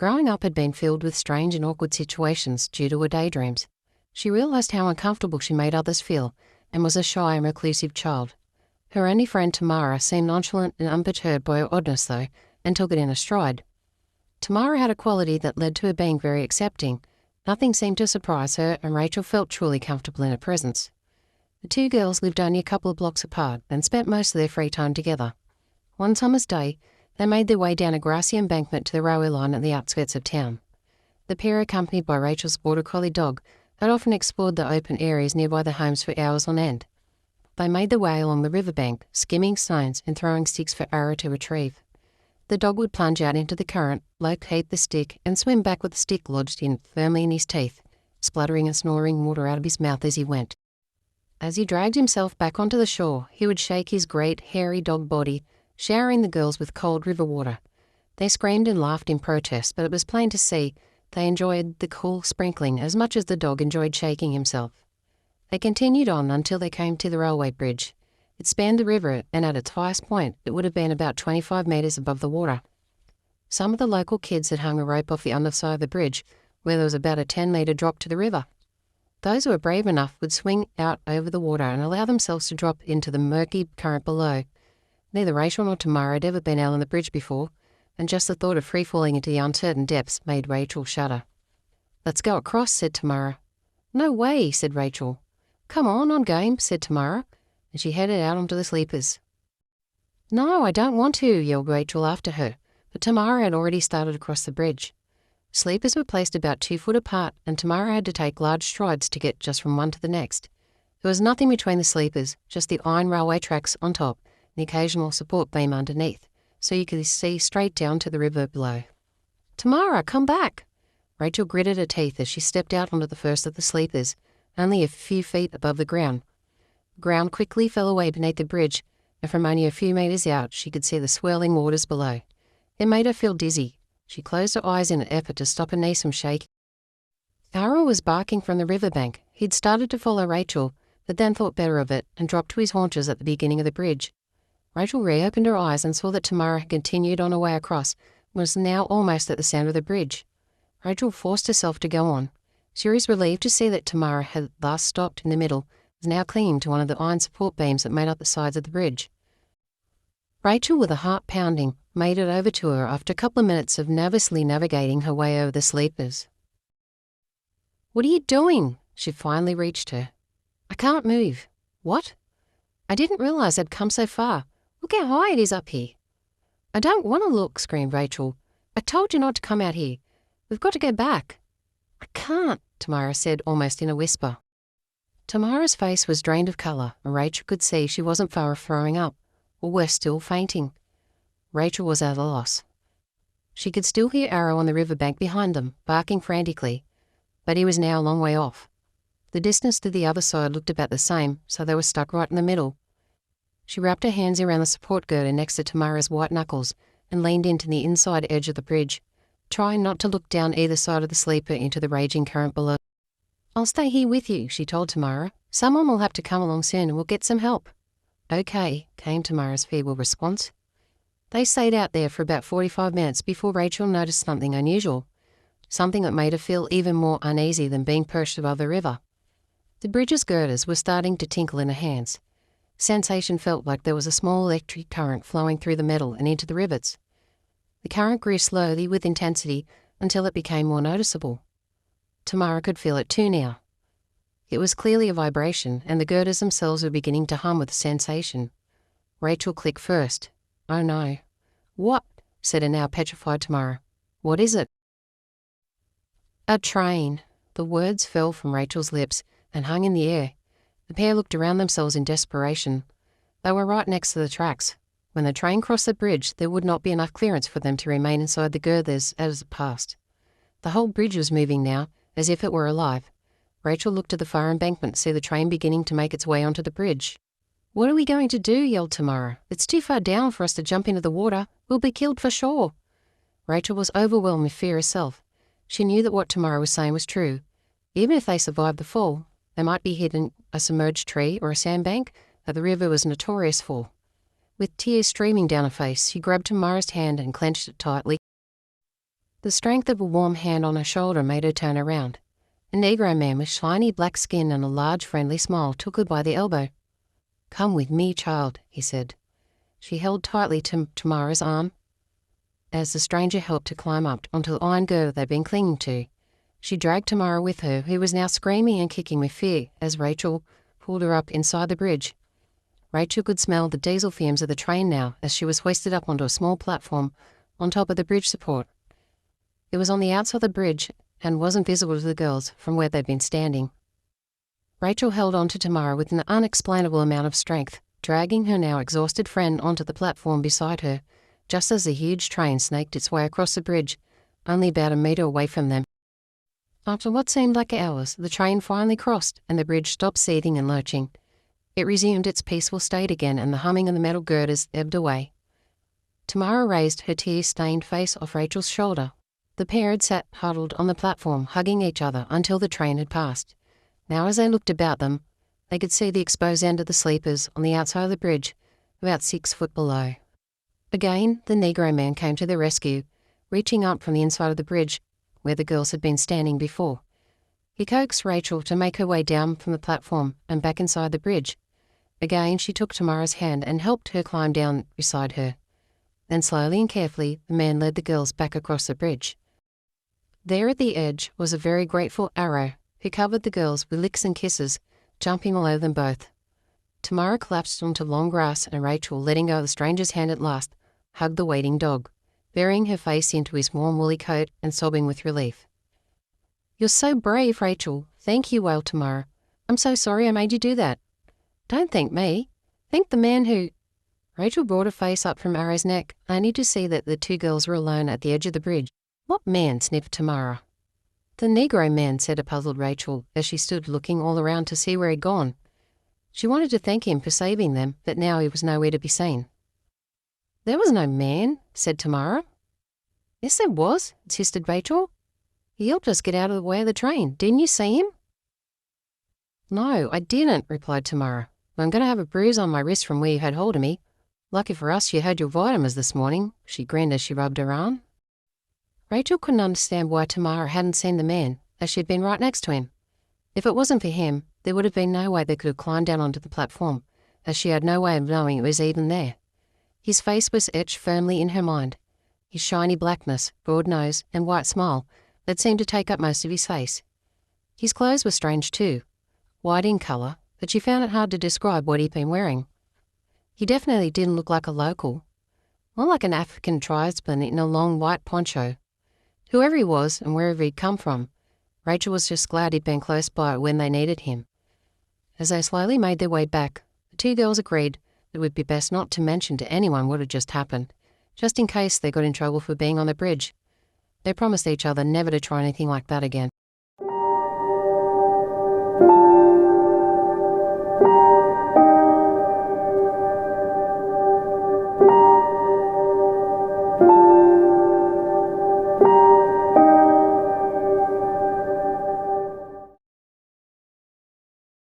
Growing up had been filled with strange and awkward situations due to her daydreams. She realised how uncomfortable she made others feel and was a shy and reclusive child. Her only friend Tamara seemed nonchalant and unperturbed by her oddness though, and took it in a stride. Tamara had a quality that led to her being very accepting. Nothing seemed to surprise her, and Rachel felt truly comfortable in her presence. The two girls lived only a couple of blocks apart and spent most of their free time together. One summer's day, they made their way down a grassy embankment to the railway line at the outskirts of town. The pair, accompanied by Rachel's border collie dog, had often explored the open areas nearby their homes for hours on end. They made their way along the riverbank, skimming stones and throwing sticks for Ara to retrieve. The dog would plunge out into the current, locate the stick, and swim back with the stick lodged in firmly in his teeth, spluttering and snoring water out of his mouth as he went. As he dragged himself back onto the shore, he would shake his great, hairy dog body, showering the girls with cold river water. They screamed and laughed in protest, but it was plain to see they enjoyed the cool sprinkling as much as the dog enjoyed shaking himself. They continued on until they came to the railway bridge. It spanned the river, and at its highest point, it would have been about 25 metres above the water. Some of the local kids had hung a rope off the underside of the bridge, where there was about a 10-metre drop to the river. Those who were brave enough would swing out over the water and allow themselves to drop into the murky current below. Neither Rachel nor Tamara had ever been out on the bridge before, and just the thought of free-falling into the uncertain depths made Rachel shudder. "Let's go across," said Tamara. "No way," said Rachel. "Come on, I'm game," said Tamara, and she headed out onto the sleepers. "No, I don't want to," yelled Rachel after her, but Tamara had already started across the bridge. Sleepers were placed about 2 foot apart, and Tamara had to take large strides to get just from one to the next. There was nothing between the sleepers, just the iron railway tracks on top and the occasional support beam underneath, so you could see straight down to the river below. "Tamara, come back!" Rachel gritted her teeth as she stepped out onto the first of the sleepers, only a few feet above the ground. The ground quickly fell away beneath the bridge, and from only a few metres out she could see the swirling waters below. It made her feel dizzy. She closed her eyes in an effort to stop her knees from shaking. Ara was barking from the riverbank. He'd started to follow Rachel, but then thought better of it and dropped to his haunches at the beginning of the bridge. Rachel reopened her eyes and saw that Tamara had continued on her way across and was now almost at the centre of the bridge. Rachel forced herself to go on. She was relieved to see that Tamara had last stopped in the middle, was now clinging to one of the iron support beams that made up the sides of the bridge. Rachel, with a heart pounding, made it over to her after a couple of minutes of nervously navigating her way over the sleepers. "What are you doing?" She finally reached her. "I can't move." "What?" "I didn't realise I'd come so far. Look how high it is up here." "I don't want to look," screamed Rachel. "I told you not to come out here. We've got to go back." "I can't," Tamara said almost in a whisper. Tamara's face was drained of colour, and Rachel could see she wasn't far off throwing up, or worse still, fainting. Rachel was at a loss. She could still hear Arrow on the riverbank behind them, barking frantically, but he was now a long way off. The distance to the other side looked about the same, so they were stuck right in the middle. She wrapped her hands around the support girder next to Tamara's white knuckles and leaned into the inside edge of the bridge, trying not to look down either side of the sleeper into the raging current below. "I'll stay here with you," she told Tamara. "Someone will have to come along soon and we'll get some help." "Okay," came Tamara's feeble response. They stayed out there for about 45 minutes before Rachel noticed something unusual, something that made her feel even more uneasy than being perched above the river. The bridge's girders were starting to tinkle in her hands. Sensation felt like there was a small electric current flowing through the metal and into the rivets. The current grew slowly with intensity until it became more noticeable. Tamara could feel it too now. It was clearly a vibration, and the girders themselves were beginning to hum with the sensation. Rachel clicked first. "Oh no." "What?" said a now petrified Tamara. "What is it?" "A train." The words fell from Rachel's lips and hung in the air. The pair looked around themselves in desperation. They were right next to the tracks. When the train crossed the bridge, there would not be enough clearance for them to remain inside the girders as it passed. The whole bridge was moving now, as if it were alive. Rachel looked at the far embankment to see the train beginning to make its way onto the bridge. "What are we going to do?" yelled Tamara. "It's too far down for us to jump into the water. We'll be killed for sure." Rachel was overwhelmed with fear herself. She knew that what Tamara was saying was true. Even if they survived the fall, they might be hit in a submerged tree or a sandbank that the river was notorious for. With tears streaming down her face, she grabbed Tamara's hand and clenched it tightly. The strength of a warm hand on her shoulder made her turn around. A Negro man with shiny black skin and a large friendly smile took her by the elbow. "Come with me, child," he said. She held tightly to Tamara's arm as the stranger helped her climb up onto the iron girder they'd been clinging to. She dragged Tamara with her, who was now screaming and kicking with fear as Rachel pulled her up inside the bridge. Rachel could smell the diesel fumes of the train now as she was hoisted up onto a small platform on top of the bridge support. It was on the outside of the bridge and wasn't visible to the girls from where they'd been standing. Rachel held on to Tamara with an unexplainable amount of strength, dragging her now exhausted friend onto the platform beside her, just as the huge train snaked its way across the bridge, only about a metre away from them. After what seemed like hours, the train finally crossed and the bridge stopped seething and lurching. It resumed its peaceful state again and the humming of the metal girders ebbed away. Tamara raised her tear-stained face off Rachel's shoulder. The pair had sat huddled on the platform, hugging each other until the train had passed. Now as they looked about them, they could see the exposed end of the sleepers on the outside of the bridge, about 6 foot below. Again, the Negro man came to their rescue, reaching up from the inside of the bridge, where the girls had been standing before. He coaxed Rachel to make her way down from the platform and back inside the bridge. Again, she took Tamara's hand and helped her climb down beside her. Then slowly and carefully, the man led the girls back across the bridge. There at the edge was a very grateful Arrow, who covered the girls with licks and kisses, jumping all over them both. Tamara collapsed onto long grass and Rachel, letting go of the stranger's hand at last, hugged the waiting dog, burying her face into his warm woolly coat and sobbing with relief. "You're so brave, Rachel. Thank you," wailed Tamara. "I'm so sorry I made you do that." "Don't thank me. Thank the man who—" Rachel brought her face up from Arrow's neck, only to see that the two girls were alone at the edge of the bridge. "What man?" sniffed Tamara. "The Negro man," said a puzzled Rachel, as she stood looking all around to see where he'd gone. She wanted to thank him for saving them, but now he was nowhere to be seen. "There was no man," said Tamara. "Yes, there was," insisted Rachel. "He helped us get out of the way of the train. Didn't you see him?" "No, I didn't," replied Tamara. "I'm going to have a bruise on my wrist from where you had hold of me. Lucky for us you had your vitamins this morning," she grinned as she rubbed her arm. Rachel couldn't understand why Tamara hadn't seen the man, as she had been right next to him. If it wasn't for him, there would have been no way they could have climbed down onto the platform, as she had no way of knowing it was even there. His face was etched firmly in her mind, his shiny blackness, broad nose, and white smile that seemed to take up most of his face. His clothes were strange too, white in colour, but she found it hard to describe what he'd been wearing. He definitely didn't look like a local, more like an African tribesman in a long white poncho. Whoever he was and wherever he'd come from, Rachel was just glad he'd been close by when they needed him. As they slowly made their way back, the two girls agreed that it would be best not to mention to anyone what had just happened, just in case they got in trouble for being on the bridge. They promised each other never to try anything like that again.